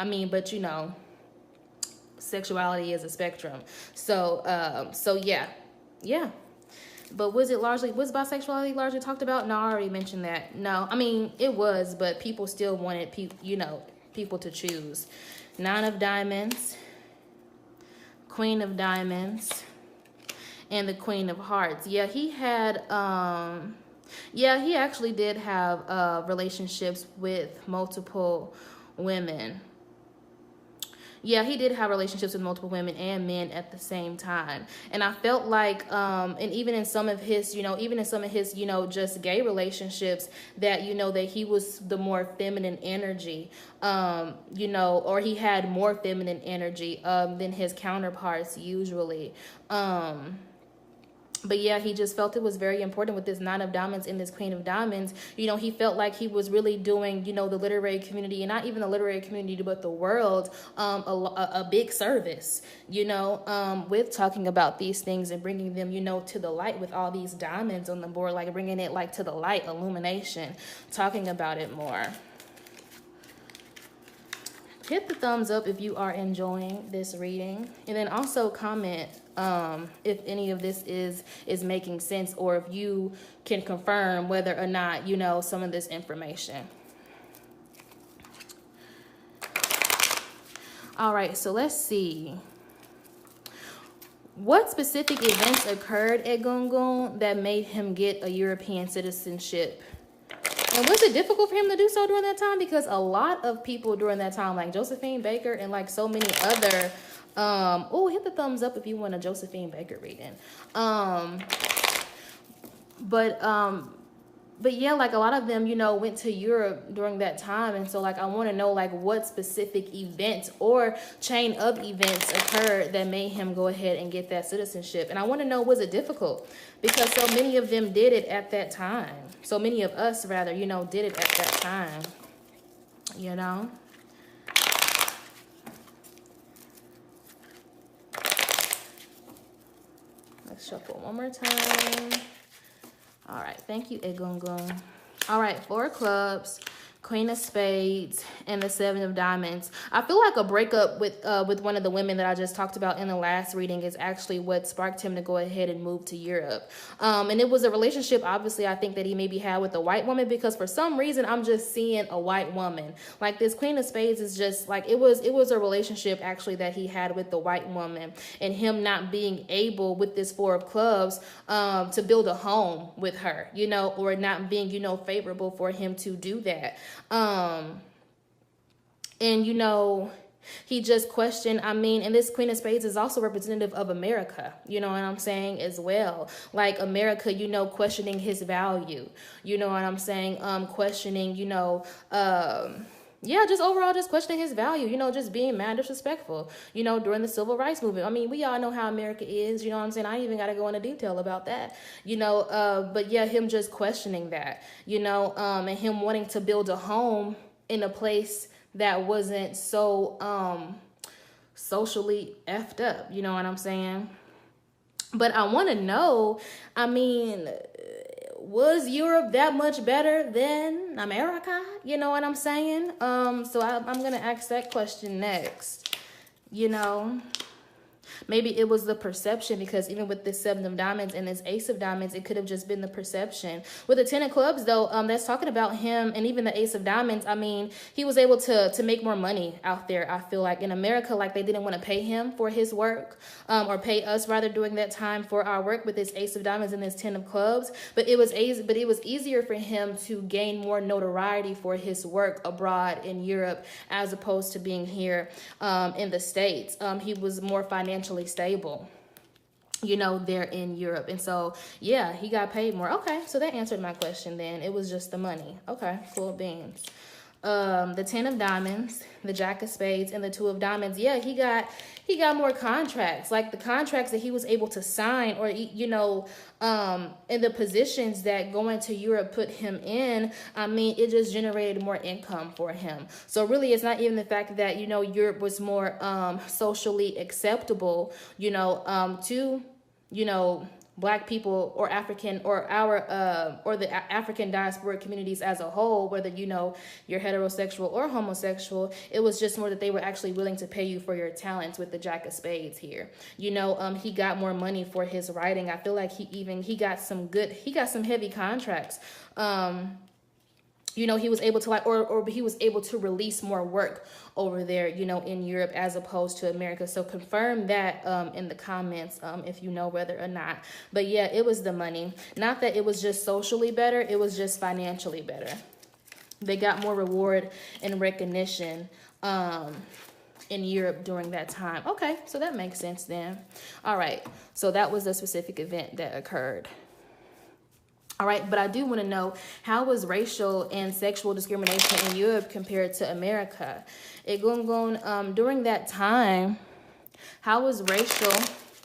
mean, but you know, sexuality is a spectrum. So yeah. But was bisexuality largely talked about? No, I already mentioned that. No, I mean, it was, but people still wanted people to choose. 9 of Diamonds, Queen of Diamonds, and the Queen of Hearts. Yeah, he had he actually did have relationships with multiple women. Yeah, he did have relationships with multiple women and men at the same time. And I felt like, and even in some of his, just gay relationships, that, that he was the more feminine energy, or he had more feminine energy than his counterparts usually. But yeah, he just felt it was very important with this 9 of Diamonds and this Queen of Diamonds. He felt like he was really doing, the literary community, and not even the literary community, but the world, a big service, with talking about these things and bringing them, to the light with all these diamonds on the board, like bringing it like to the light, illumination, talking about it more. Hit the thumbs up if you are enjoying this reading, and then also comment if any of this is making sense, or if you can confirm whether or not you know some of this information. All right, so let's see. What specific events occurred at Gungun that made him get a European citizenship? And was it difficult for him to do so during that time? Because a lot of people during that time, like Josephine Baker and like so many other, hit the thumbs up if you want a Josephine Baker reading. But yeah, like a lot of them, went to Europe during that time. And so like, I want to know like what specific events or chain of events occurred that made him go ahead and get that citizenship. And I want to know, was it difficult? Because so many of them did it at that time. So many of us rather, did it at that time, Let's shuffle one more time. All right, thank you, Egungun. All right, 4 of Clubs, Queen of Spades, and the 7 of Diamonds. I feel like a breakup with one of the women that I just talked about in the last reading is actually what sparked him to go ahead and move to Europe. And it was a relationship, obviously, I think that he maybe had with a white woman, because for some reason I'm just seeing a white woman. Like this Queen of Spades is just like, it was a relationship actually that he had with the white woman, and him not being able with this 4 of Clubs to build a home with her, or not being, favorable for him to do that. And he just questioned, and this Queen of Spades is also representative of America, you know what I'm saying, as well. Like America, questioning his value, you know what I'm saying, questioning, just overall just questioning his value, just being mad disrespectful, during the civil rights movement. I mean, we all know how America is, you know what I'm saying? I ain't even got to go into detail about that, but yeah, him just questioning that, and him wanting to build a home in a place that wasn't so socially effed up, you know what I'm saying? But I want to know, was Europe that much better than America? You know what I'm saying? So I'm going to ask that question next. Maybe it was the perception, because even with this 7 of Diamonds and this Ace of Diamonds, it could have just been the perception. With the 10 of Clubs, though, that's talking about him, and even the Ace of Diamonds, he was able to make more money out there, I feel like. In America, like, they didn't want to pay him for his work, or pay us, rather, during that time for our work with this Ace of Diamonds and this 10 of Clubs. But it was easier for him to gain more notoriety for his work abroad in Europe, as opposed to being here in the States. He was more financially stable, there in Europe. And so, yeah, he got paid more. Okay, so that answered my question then. It was just the money. Okay, cool beans. The 10 of Diamonds, the Jack of Spades, and the 2 of Diamonds. Yeah, he got more contracts. Like the contracts that he was able to sign, or, in the positions that going to Europe put him in, it just generated more income for him. So really, it's not even the fact that, Europe was more socially acceptable, to Black people or African or our or the African diaspora communities as a whole, whether you know you're heterosexual or homosexual, it was just more that they were actually willing to pay you for your talents with the Jack of Spades here. You know, he got more money for his writing. I feel like he got some heavy contracts. You know, he was able to or he was able to release more work over there, you know, in Europe as opposed to America. So confirm that in the comments if you know whether or not. But yeah, it was the money. Not that it was just socially better, it was just financially better. They got more reward and recognition in Europe during that time. Okay, so that makes sense then. All right, so that was a specific event that occurred. All right, but I do want to know, how was racial and sexual discrimination in Europe compared to America? During that time, how was racial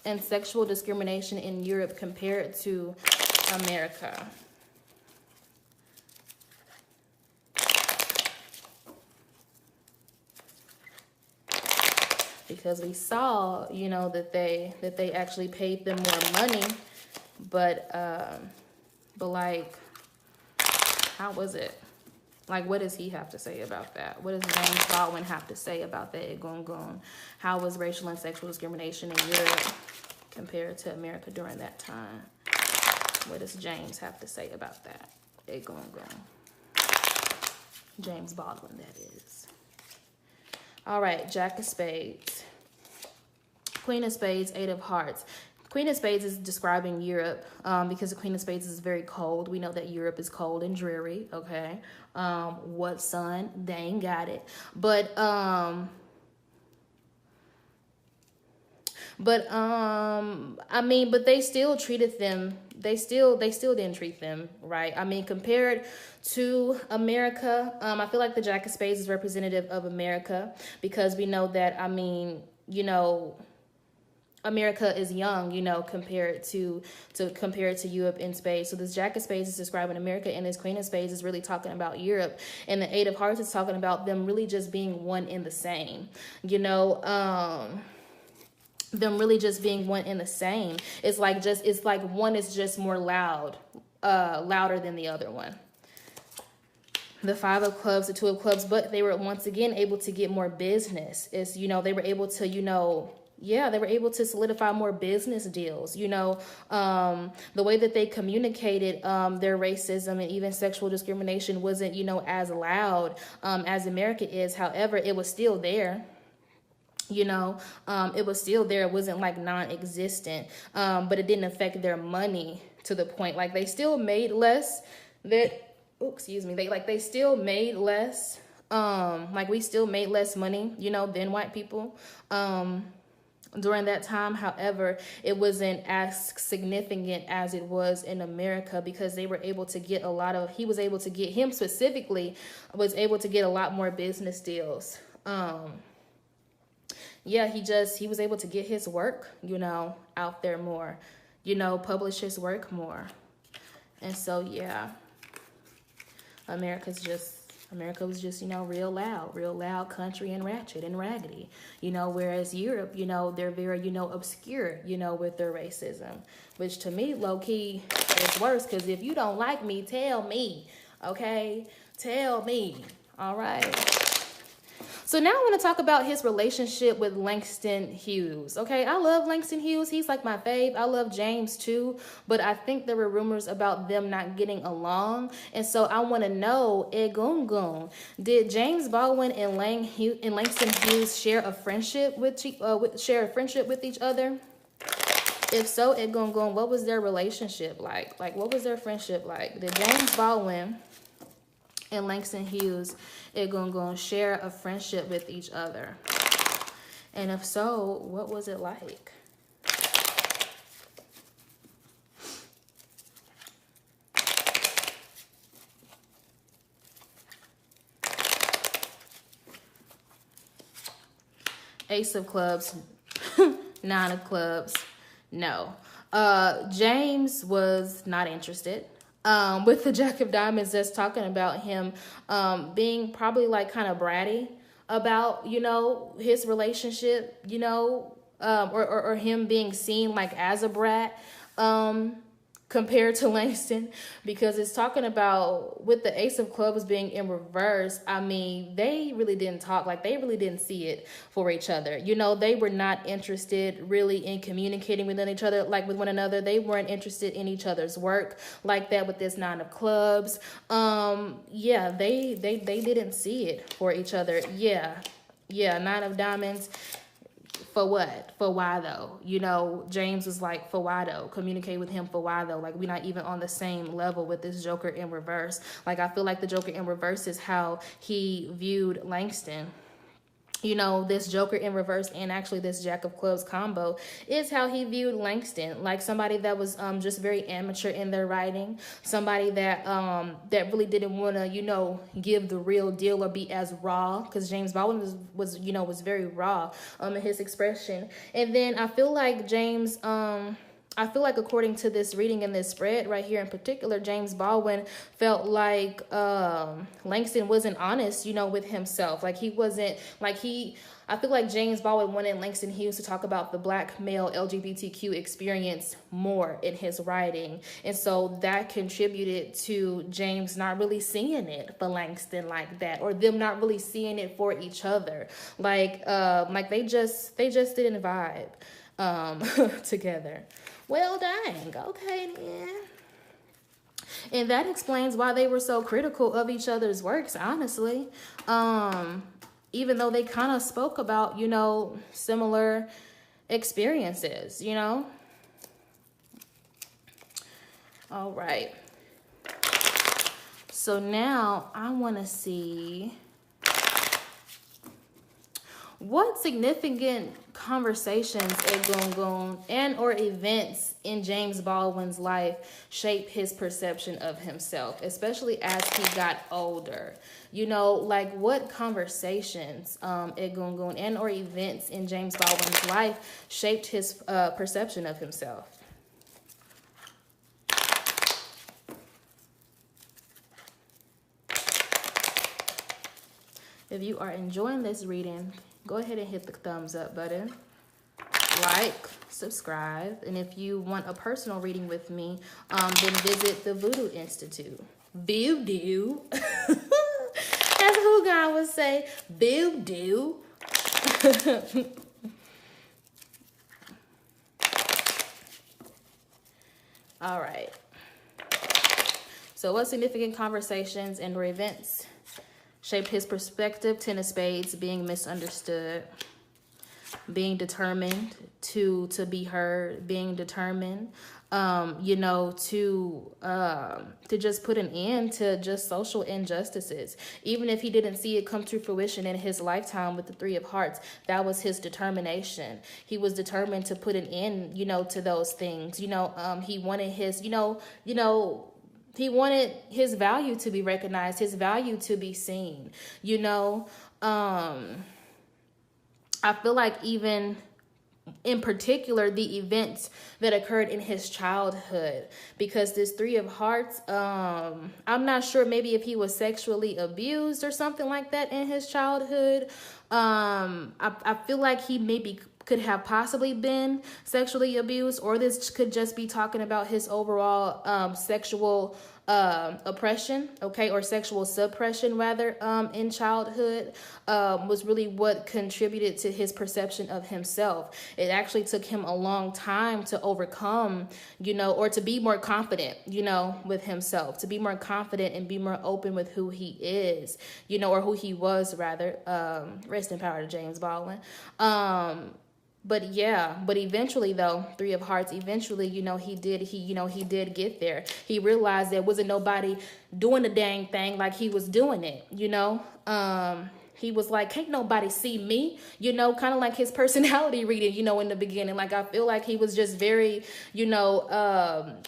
and sexual discrimination in Europe compared to America? Because we saw, you know, that they actually paid them more money, but like, how was it? Like, what does he have to say about that? What does James Baldwin have to say about that? How was racial and sexual discrimination in Europe compared to America during that time? What does James have to say about that? James Baldwin, that is. All right, Jack of Spades. Queen of Spades, Eight of Hearts. Queen of Spades is describing Europe because the Queen of Spades is very cold. We know that Europe is cold and dreary, okay? What sun? They ain't got it. But I mean, but they still treated them, they still didn't treat them right. I mean, compared to America, I feel like the Jack of Spades is representative of America because we know that, I mean, you know, America is young, you know, compared to Europe in spades. So this Jack of Spades is describing America, and this Queen of Spades is really talking about Europe. And the Eight of Hearts is talking about them really just being one in the same, you know, them really just being one in the same. It's like one is just more louder than the other one. The Five of Clubs, the Two of Clubs, but they were once again able to get more business. It's, you know, they were able to, you know, yeah, they were able to solidify more business deals. You know, the way that they communicated their racism and even sexual discrimination wasn't, you know, as loud as America is. However, it was still there. You know, it was still there. It wasn't like non-existent, but it didn't affect their money to the point. Like, they still made less they still made less. Like, we still made less money, you know, than white people. During that time. However, it wasn't as significant as it was in America because they were able to get him specifically was able to get a lot more business deals. Yeah, he was able to get his work, you know, out there more, you know, publish his work more. And so, yeah, America was just, you know, real loud, country and ratchet and raggedy, you know, whereas Europe, you know, they're very, you know, obscure, you know, with their racism, which to me, low key, is worse. Because if you don't like me, tell me, okay? Tell me, all right? So now I want to talk about his relationship with Langston Hughes. Okay, I love Langston Hughes. He's like my fave. I love James too, but I think there were rumors about them not getting along. And so I want to know, did James Baldwin and Langston Hughes share a friendship with each other? If so, what was their relationship like? Like, what was their friendship like? Did James Baldwin and Langston Hughes share a friendship with each other? And if so, what was it like? Ace of Clubs, Nine of Clubs, no. James was not interested. With the Jack of Diamonds, that's talking about him being probably like kind of bratty about, you know, his relationship, you know, or him being seen like as a brat. compared to Langston, because it's talking about with the Ace of Clubs being in reverse. I mean, they really didn't talk, like they really didn't see it for each other. You know, they were not interested really in communicating with each other, like with one another. They weren't interested in each other's work like that with this Nine of Clubs. Yeah, they didn't see it for each other. Yeah, Nine of Diamonds. For what? For why though? You know, James was like, for why though? Communicate with him for why though? Like, we're not even on the same level with this Joker in reverse. Like, I feel like the Joker in reverse is how he viewed Langston. You know, this Joker in reverse and actually this Jack of Clubs combo is how he viewed Langston, like somebody that was just very amateur in their writing, somebody that that really didn't want to, you know, give the real deal or be as raw, because James Baldwin was very raw in his expression. And then I feel like James I feel like according to this reading in this spread right here in particular, James Baldwin felt like Langston wasn't honest, you know, with himself. Like he wasn't, like I feel like James Baldwin wanted Langston Hughes to talk about the Black male LGBTQ experience more in his writing. And so that contributed to James not really seeing it for Langston like that, or them not really seeing it for each other. Like they just didn't vibe together. Well, dang. Okay, then. And that explains why they were so critical of each other's works, honestly. Even though they kind of spoke about, you know, similar experiences, you know? All right. So now I want to see what significant conversations and or events in James Baldwin's life shape his perception of himself, especially as he got older. You know, like what conversations and or events in James Baldwin's life shaped his perception of himself. If you are enjoying this reading, go ahead and hit the thumbs up button, like, subscribe, and if you want a personal reading with me, then visit the Voodoo Institute. Voodoo, as who God would say, Voodoo. All right. So, what significant conversations and or events shaped his perspective? Ten of Spades, being misunderstood, being determined to be heard, being determined, you know, to just put an end to just social injustices. Even if he didn't see it come to fruition in his lifetime with the Three of Hearts, that was his determination. He was determined to put an end, you know, to those things. You know, he wanted his, he wanted his value to be recognized, his value to be seen, you know. I feel like even in particular, the events that occurred in his childhood, because this Three of Hearts, I'm not sure maybe if he was sexually abused or something like that in his childhood. I feel like he maybe could have possibly been sexually abused, or this could just be talking about his overall sexual oppression, okay, or sexual suppression rather, in childhood, was really what contributed to his perception of himself. It actually took him a long time to overcome, you know, or to be more confident, you know, with himself, to be more confident and be more open with who he is, you know, or who he was rather. Rest in power to James Baldwin. But eventually though, Three of Hearts, eventually, you know, he did get there. He realized there wasn't nobody doing the dang thing like he was doing it, you know. He was like, can't nobody see me, you know, kind of like his personality reading, you know, in the beginning. Like, I feel like he was just very, you know,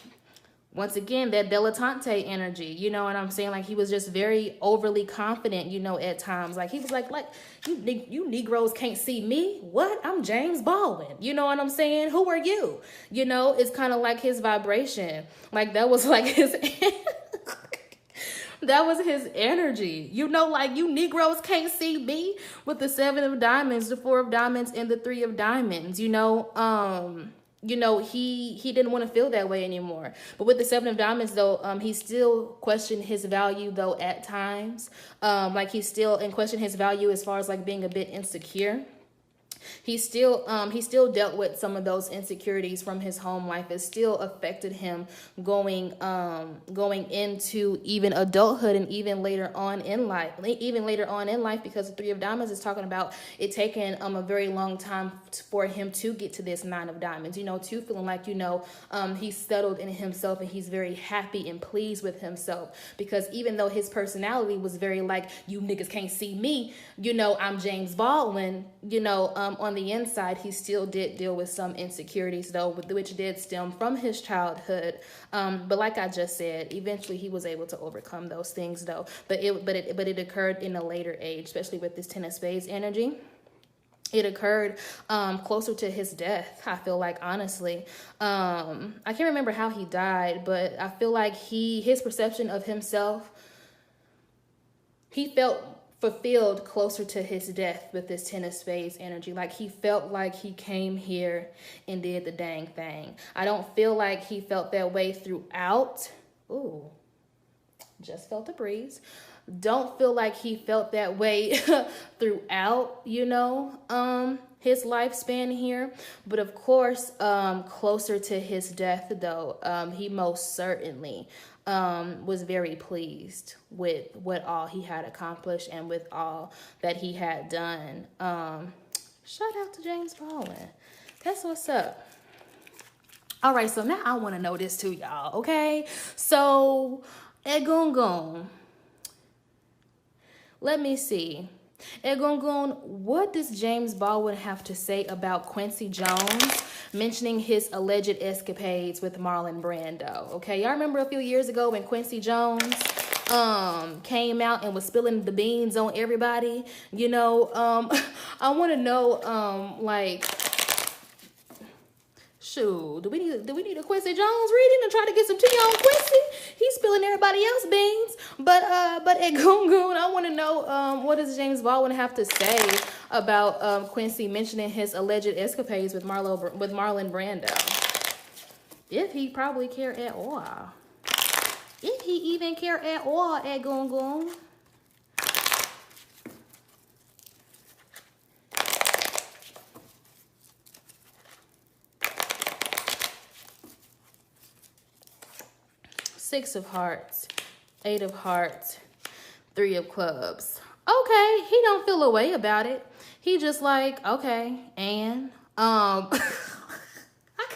once again, that dilettante energy, you know what I'm saying? Like, he was just very overly confident, you know, at times. Like, he was like you Negroes can't see me? What? I'm James Baldwin. You know what I'm saying? Who are you? You know, it's kind of like his vibration. Like, that was like his... That was his energy. You know, like, you Negroes can't see me, with the Seven of Diamonds, the Four of Diamonds, and the Three of Diamonds, you know. you know, he didn't want to feel that way anymore. But with the Seven of Diamonds, though, he still questioned his value, though, at times. Like, he still questioned his value as far as like being a bit insecure. He still dealt with some of those insecurities from his home life. It still affected him going into even adulthood and even later on in life. Because the Three of Diamonds is talking about it taking a very long time for him to get to this Nine of Diamonds. You know, to feeling like, you know, he's settled in himself and he's very happy and pleased with himself. Because even though his personality was very like, you niggas can't see me, you know, I'm James Baldwin, you know, on the inside, he still did deal with some insecurities, though, which did stem from his childhood. But like I just said, eventually he was able to overcome those things, though. But it occurred in a later age, especially with this Ten of Spades energy. It occurred closer to his death, I feel like, honestly. I can't remember how he died, but I feel like his perception of himself, he felt fulfilled closer to his death with this Ten of Spades energy. Like, he felt like he came here and did the dang thing. I don't feel like he felt that way throughout. Ooh, just felt a breeze. Don't feel like he felt that way throughout, you know, his lifespan here. But of course, closer to his death, though, he most certainly was very pleased with what all he had accomplished and with all that he had done. Shout out to James Baldwin. That's what's up. All right, so now I want to know this too, y'all, okay? So, Egungun. Let me see. Egungun, what does James Baldwin have to say about Quincy Jones mentioning his alleged escapades with Marlon Brando? Okay, y'all remember a few years ago when Quincy Jones came out and was spilling the beans on everybody? You know, I want to know, like, shoot, do we need a Quincy Jones reading to try to get some tea on Quincy? He's spilling everybody else's beans. But at Gungun, I want to know what does James Baldwin have to say about Quincy mentioning his alleged escapades with Marlon Brando? If he probably care at all. If he even care at all at Gungun. Six of Hearts, Eight of Hearts, Three of Clubs. Okay, he don't feel a way about it. He just like, okay, and I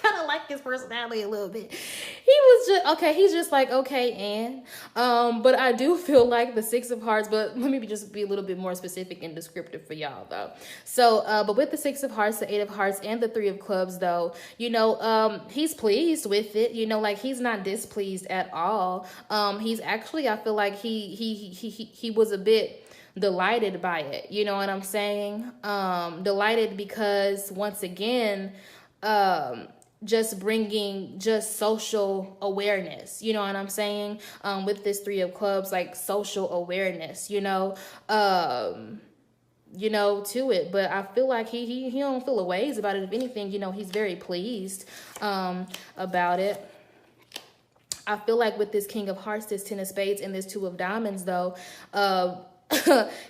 kind of like his personality a little bit. He was just, okay, he's just like, okay, and but I do feel like the Six of Hearts, but let me just be a little bit more specific and descriptive for y'all, though. So, but with the Six of Hearts, the Eight of Hearts, and the Three of Clubs, though, you know, he's pleased with it. You know, like, he's not displeased at all. He's actually, I feel like he was a bit delighted by it. You know what I'm saying? Delighted because, once again, just bringing just social awareness, you know what I'm saying? With this Three of Clubs, like, social awareness, you know, to it. But I feel like he don't feel a ways about it. If anything, you know, he's very pleased about it. I feel like with this King of Hearts, this Ten of Spades, and this Two of Diamonds, though,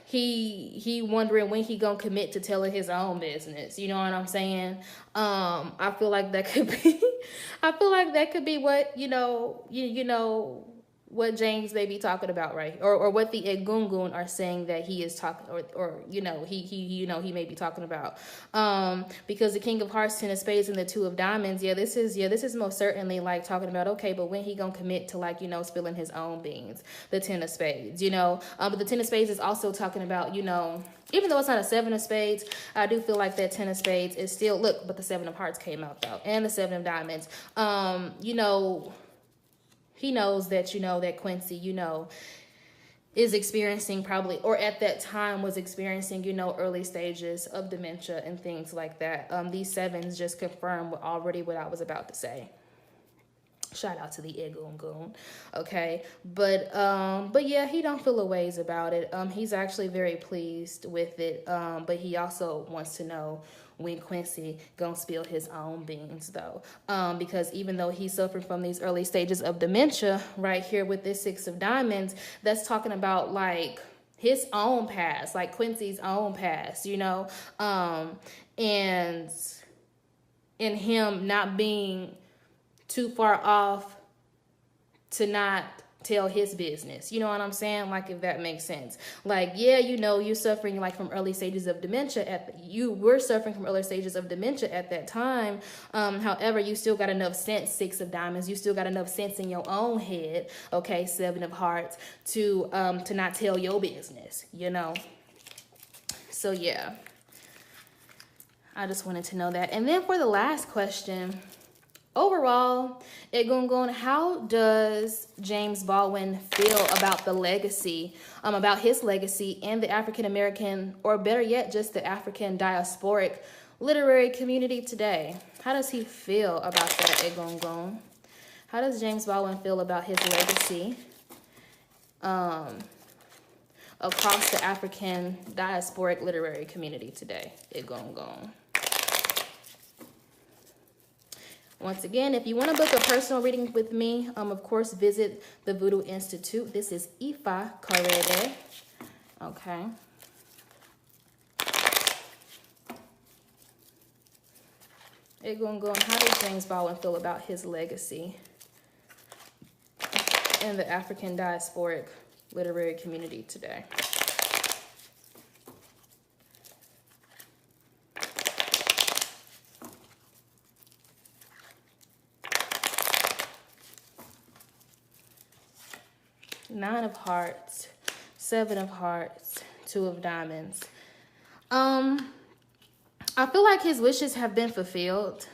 he wondering when he gonna commit to telling his own business. You know what I'm saying? I feel like that could be what, you know, what James may be talking about, right? Or what the Egungun are saying that he is talking, or you know, he may be talking about. Because the King of Hearts, Ten of Spades, and the Two of Diamonds, this is most certainly like talking about, okay, but when he gonna commit to, like, you know, spilling his own beans, the Ten of Spades, you know. But the Ten of Spades is also talking about, you know, even though it's not a Seven of Spades, I do feel like that Ten of Spades is still, look, but the Seven of Hearts came out, though, and the Seven of Diamonds. You know, he knows that, you know, that Quincy, you know, is experiencing probably, or at that time was experiencing, you know, early stages of dementia and things like that. These sevens just confirm already what I was about to say. Shout out to the Egungun, okay, but yeah, he don't feel a ways about it. He's actually very pleased with it. But he also wants to know when Quincy gonna spill his own beans, though, because even though he's suffering from these early stages of dementia, right here with this Six of Diamonds, that's talking about like his own past, like Quincy's own past, you know, and him not being too far off to not tell his business. You know what I'm saying? Like, if that makes sense. Like, yeah, you know, you're suffering like from early stages of dementia you were suffering from early stages of dementia at that time. However, you still got enough sense, Six of Diamonds. You still got enough sense in your own head, okay, Seven of Hearts, to not tell your business, you know? So yeah, I just wanted to know that. And then for the last question, overall, Egungun, how does James Baldwin feel about the legacy, about his legacy and the African American, or better yet, just the African diasporic literary community today? How does he feel about that, Egungun? How does James Baldwin feel about his legacy across the African diasporic literary community today, Egungun? Once again, if you want to book a personal reading with me, of course, visit the Voodoo Institute. This is Ifa Karede. Okay. Egungun, how does James Baldwin feel about his legacy in the African diasporic literary community today? Nine of Hearts, Seven of Hearts, Two of Diamonds. I feel like his wishes have been fulfilled.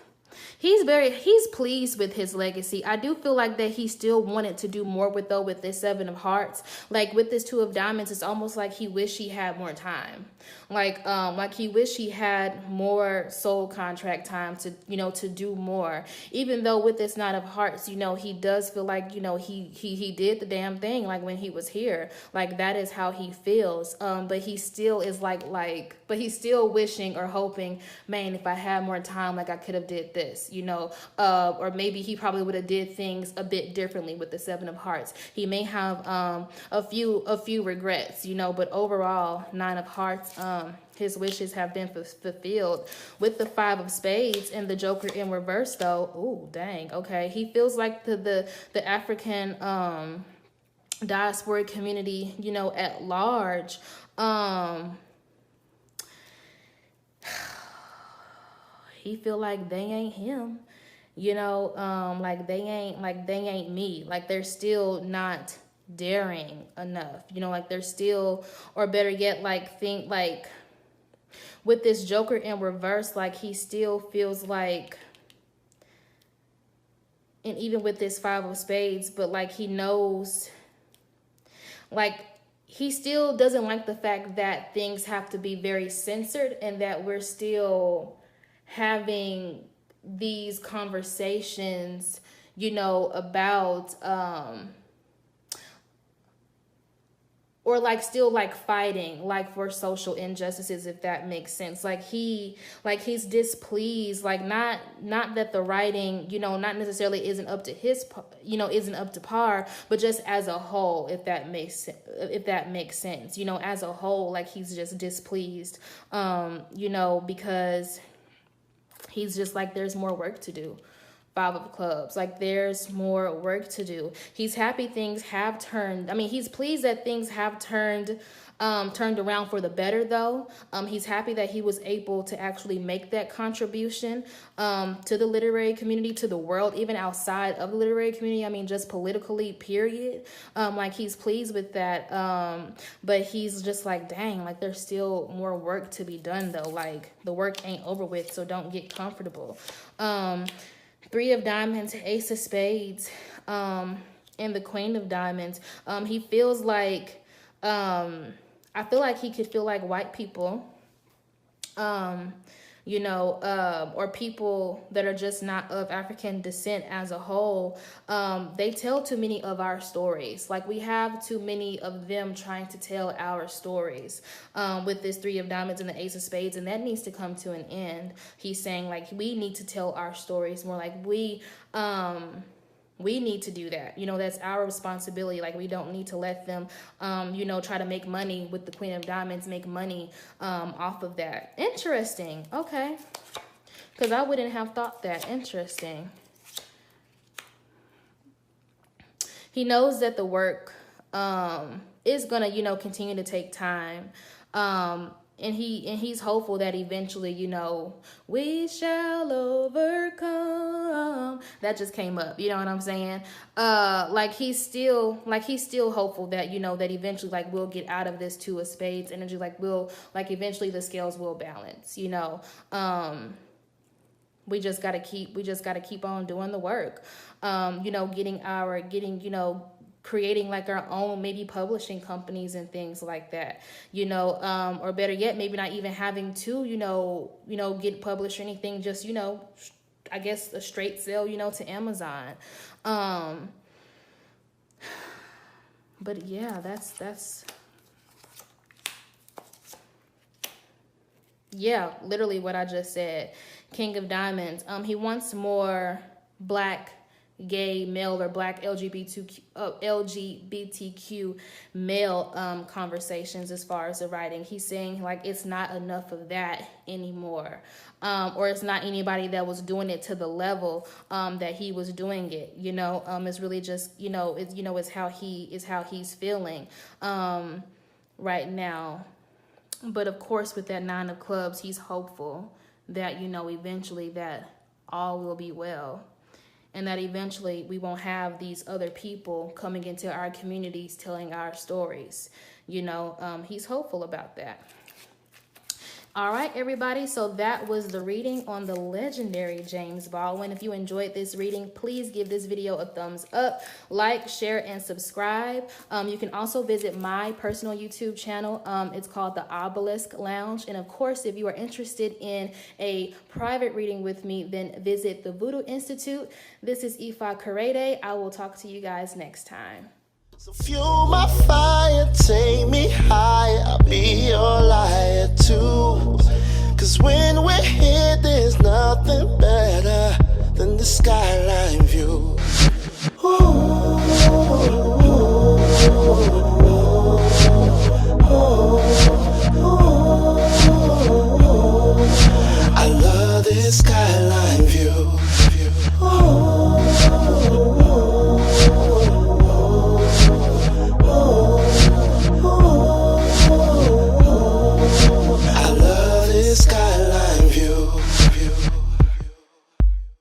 He's pleased with his legacy. I do feel like that he still wanted to do more with this Seven of Hearts. Like with this Two of Diamonds, it's almost like he wished he had more time. Like he wished he had more soul contract time to, you know, to do more. Even though with this Nine of Hearts, you know, he does feel like, you know, he did the damn thing, like when he was here. Like that is how he feels. But he still is but he's still wishing or hoping, man, if I had more time, like I could have did this, you know, or maybe he probably would have did things a bit differently with the Seven of Hearts. He may have a few regrets, you know, but overall, Nine of Hearts, his wishes have been fulfilled. With the Five of Spades and the Joker in reverse, though, ooh, dang, okay, he feels like the African diasporic community, you know, at large, he feel like they ain't him, you know, like they ain't me, like they're still not daring enough, you know, like they're still, or better yet, like think like with this Joker in reverse, like he still feels like, and even with this Five of Spades, but like he knows, like he still doesn't like the fact that things have to be very censored and that we're still having these conversations, you know, about or like still like fighting like for social injustices, if that makes sense. Like he's displeased, like not that the writing, you know, not necessarily isn't up to isn't up to par, but just as a whole, if that makes sense, you know, as a whole, like he's just displeased, you know, because he's just like, there's more work to do. Five of Clubs, like there's more work to do. He's happy things have turned. I mean, he's pleased that things have turned around for the better, though. He's happy that he was able to actually make that contribution to the literary community, to the world, even outside of the literary community. I mean, just politically, period. Like he's pleased with that. But he's just like, dang, like there's still more work to be done, though. Like the work ain't over with, so don't get comfortable. Three of Diamonds, Ace of Spades, and the Queen of Diamonds. He feels like, I feel like he could feel like white people you know, or people that are just not of African descent as a whole, they tell too many of our stories. Like, we have too many of them trying to tell our stories with this Three of Diamonds and the Ace of Spades, and that needs to come to an end. He's saying, like, we need to tell our stories more. Like, we need to do that. You know, that's our responsibility. Like, we don't need to let them, you know, try to make money with the Queen of Diamonds, make money off of that. Interesting. Okay. Because I wouldn't have thought that. Interesting. He knows that the work is going to, you know, continue to take time. And he's hopeful that eventually, you know, we shall overcome. That just came up, you know what I'm saying? Like he's still hopeful that, you know, that eventually, like, we'll get out of this Two of Spades energy. Like, eventually the scales will balance, you know. We just gotta keep on doing the work. You know, you know, creating like our own, maybe publishing companies and things like that, you know, or better yet, maybe not even having to, you know, get published or anything, just, you know, I guess a straight sale, you know, to Amazon. But yeah, that's yeah, literally what I just said. King of Diamonds. He wants more Black gay male or Black LGBTQ male conversations as far as the writing. He's saying, like, it's not enough of that anymore, or it's not anybody that was doing it to the level that he was doing it. You know, it's really just, you know, it's how he's feeling right now. But of course, with that Nine of Clubs, he's hopeful that, you know, eventually that all will be well. And that eventually we won't have these other people coming into our communities telling our stories. You know, he's hopeful about that. All right, everybody. So that was the reading on the legendary James Baldwin. If you enjoyed this reading, please give this video a thumbs up, like, share, and subscribe. You can also visit my personal YouTube channel. It's called The Obelisk Lounge. And of course, if you are interested in a private reading with me, then visit the Voodoo Institute. This is Ifa Karede. I will talk to you guys next time. So fuel my fire, take me higher, I'll be your liar too. Cause when we're here, there's nothing better than the skyline.